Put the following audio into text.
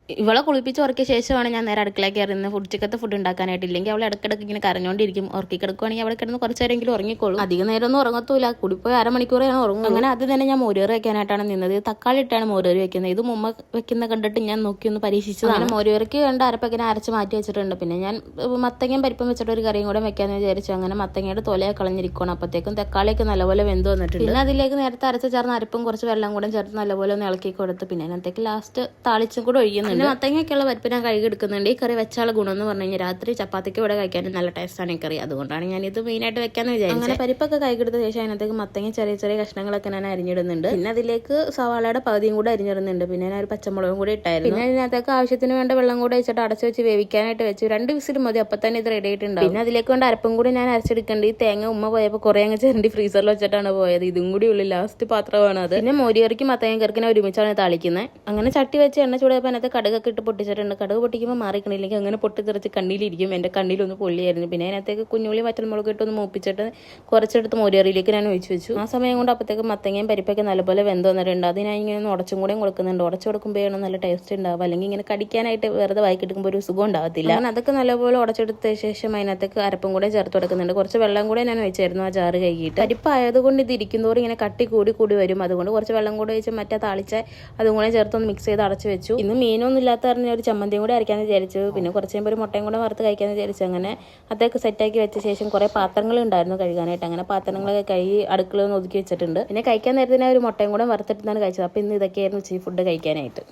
ഇവളെ കുളിപ്പിച്ച് ഉറക്കിയ ശേഷമാണ് ഞാൻ നേരെ അടുക്കളയ്ക്ക് കയറുന്നത് ഉച്ചക്കത്തെ ഫുഡ് ഉണ്ടാക്കാനായിട്ട്. ഇല്ലെങ്കിൽ അവൾ ഇടയ്ക്കിടയ്ക്ക് ഇങ്ങനെ കരഞ്ഞുകൊണ്ടിരിക്കും. ഉറക്കി കിടക്കുവാണെങ്കിൽ അവിടെ കിടന്ന് കുറച്ച് നേരമെങ്കിലും ഉറങ്ങിക്കോളും. അധികം നേരമൊന്നും ഉറങ്ങത്തൂല, കൂടിപ്പോയി അരമണിക്കൂറാണ് ഉറങ്ങും. അങ്ങനെ അത് തന്നെ ഞാൻ മോരുകറി വെക്കാനായിട്ടാണ് നിന്നത്. തക്കാളി ഇട്ടാണ് മോരുകറി വെക്കുന്നത്. ഇത് മുമ്പ് വെക്കുന്ന കണ്ടിട്ട് ഞാൻ നോക്കി ഒന്ന് പരീക്ഷിച്ചതാണ്. അങ്ങനെ മോരുകറിക്ക് കണ്ട അരപ്പൊക്കെ അരച്ച് മാറ്റി വെച്ചിട്ടുണ്ട്. പിന്നെ ഞാൻ മത്തങ്ങയും പരിപ്പും വെച്ചിട്ട് ഒരു കറിയും കൂടെ വെക്കാമെന്ന് വിചാരിച്ചു. അങ്ങനെ മത്തങ്ങയുടെ തൊലയെ കളഞ്ഞിരിക്കണം. അപ്പോഴത്തേക്കും തക്കാളിയൊക്കെ നല്ലപോലെ വെന്ത് വന്നിട്ടുണ്ട്. പിന്നെ അതിലേക്ക് നേരത്തെ അരച്ച് ചേർന്ന് അരപ്പും കുറച്ച് വെള്ളം കൂടെ ചേർത്ത് നല്ലപോലെ ഒന്ന് ഇളക്കി കൊടുത്ത് പിന്നെ അതിനകത്തേക്ക് ലാസ്റ്റ് താളിച്ചും കൂടെ ഒഴിയുന്നുണ്ട്. പിന്നെ മത്തങ്ങയ്ക്കുള്ള പരിപ്പ് ഞാൻ കഴുകി എടുക്കുന്നുണ്ട്. ഈ കറി വെച്ചാൽ ഗുണം എന്ന് പറഞ്ഞു കഴിഞ്ഞാൽ രാത്രി ചപ്പാത്തിക്ക് ഇവിടെ കഴിക്കാനും നല്ല ടേസ്റ്റാണ് ഈ കറി. അതുകൊണ്ടാണ് ഞാൻ ഇത് മെയിനായിട്ട് വെക്കാന്ന് വിചാരിച്ചത്. അങ്ങനെ പരിപ്പൊക്കെ കഴുകിയെടുത്ത ശേഷം അതിനകത്തേക്ക് മത്തങ്ങ ചെറിയ ചെറിയ കഷ്ണങ്ങളൊക്കെ ഞാൻ അരിഞ്ഞിടുന്നുണ്ട്. പിന്നെ അതിലേക്ക് സവാളയുടെ പകുതിയും കൂടെ അരിഞ്ഞിടുന്നുണ്ട്. പിന്നെ ഞാൻ ഒരു പച്ചമുളകും കൂടി ഇട്ടായിരുന്നു. പിന്നെ അതിനകത്തേക്ക് ആവശ്യത്തിന് വേണ്ട വെള്ളം കൂടെ വെച്ചിട്ട് അടച്ചു വെച്ച് വേവിക്കാനായിട്ട് വെച്ചു. 2 വിസിൽ മതി, അപ്പം തന്നെ ഇത് റെഡി ആയിട്ടുണ്ടാവും. പിന്നെ അതിലേക്ക് വേണ്ട അരപ്പും കൂടി ഞാൻ അരച്ചെടുക്കേണ്ടത്. ഈ തേങ്ങ ഉമ്മ പോയപ്പോൾ കുറേ അങ്ങ് ചിരണ്ടി ഫ്രീസറിൽ വെച്ചിട്ടാണ് പോയത്. ഇതും കൂടി ഉള്ളു ലാസ്റ്റ് പാത്രമാണ് അത്. പിന്നെ മോരികറിക്ക് മത്തങ്ങ കറിക്കിനെ ഒരുമിച്ചാണ് താളിക്കുന്നത്. അങ്ങനെ ചട്ടി വെച്ച് എണ്ണ ചൂടായപ്പോൾ അതിനകത്ത് കടുകൊക്കെ ഇട്ട് പൊട്ടിച്ചിട്ടുണ്ട്. കടുക് പൊട്ടിക്കുമ്പോൾ മാറിക്കണില്ലെങ്കിൽ അങ്ങനെ പൊട്ടിത്തെറിച്ച് കണ്ണിലിരിക്കും. എൻ്റെ കണ്ണിലൊന്ന് പൊള്ളിയായിരുന്നു. പിന്നെ അതിനകത്തേക്ക് കുഞ്ഞുള്ളി വറ്റൽമുളക് ഇട്ടൊന്ന് മൂപ്പിച്ചിട്ട് കുറച്ചെടുത്ത് മോരുകറിയിലേക്ക് ഞാൻ ഒഴിച്ചു വെച്ചു. ആ സമയം കൊണ്ട് അപ്പോഴത്തേക്ക് മത്തങ്ങയും പരിപ്പൊക്കെ നല്ലപോലെ വെന്ത് വന്നിട്ടുണ്ട്. അതിനായി ഇങ്ങനെ ഒന്ന് ഉടച്ചും കൂടെ കൊടുക്കുന്നുണ്ട്. ഉടച്ചു കൊടുക്കുമ്പോഴാണ് നല്ല ടേസ്റ്റ് ഉണ്ടാവുക. അല്ലെങ്കിൽ ഇങ്ങനെ കടിക്കാനായിട്ട് വെറുതെ വായിക്കെടുക്കുമ്പോൾ ഒരു സുഖം ഉണ്ടാവത്തില്ല. അങ്ങനെ അതൊക്കെ നല്ലപോലെ ഉടച്ചെടുത്ത ശേഷം അതിനകത്തേക്ക് അരപ്പും കൂടെ ചേർത്ത് കൊടുക്കുന്നുണ്ട്. കുറച്ച് വെള്ളം കൂടെ ഞാൻ വെച്ചായിരുന്നു ആ ജാറ് കഴുകിയിട്ട്. പരിപ്പായതുകൊണ്ട് ഇത് ഇരിക്കുന്നതോറും ഇങ്ങനെ കട്ടി കൂടി വരും. അതുകൊണ്ട് കുറച്ച് വെള്ളം കൂടെ വെച്ച് മറ്റേ താളിച്ച അതും കൂടെ ചേർത്തൊന്ന് മിക്സ് ചെയ്ത് അടച്ചു വെച്ചു. ഇന്ന് മീനൊന്നും ഇല്ലാത്ത പറഞ്ഞ ഒരു ചമ്മന്തിയും കൂടെ അരയ്ക്കാന്ന് വിചാരിച്ചു. പിന്നെ കുറച്ച് കഴിയുമ്പോൾ ഒരു മുട്ടയും കൂടെ വറുത്ത് കഴിക്കാന്ന് വിചാരിച്ചു. അങ്ങനെ അതൊക്കെ സെറ്റാക്കി വെച്ച ശേഷം കുറേ പാത്രങ്ങൾ ഉണ്ടായിരുന്നു കഴുകാനായിട്ട്. അങ്ങനെ പാത്രങ്ങളൊക്കെ കഴുകി അടുക്കള ഒന്ന് ഒതുക്കി വെച്ചിട്ടുണ്ട്. പിന്നെ കഴിക്കാൻ നേരത്തിന് ഒരു മുട്ടയും കൂടെ വറുത്തിട്ടാണ് കഴിച്ചത്. അപ്പോൾ ഇന്ന് ഇതൊക്കെയായിരുന്നു ഫുഡ് കഴിക്കാനായിട്ട്.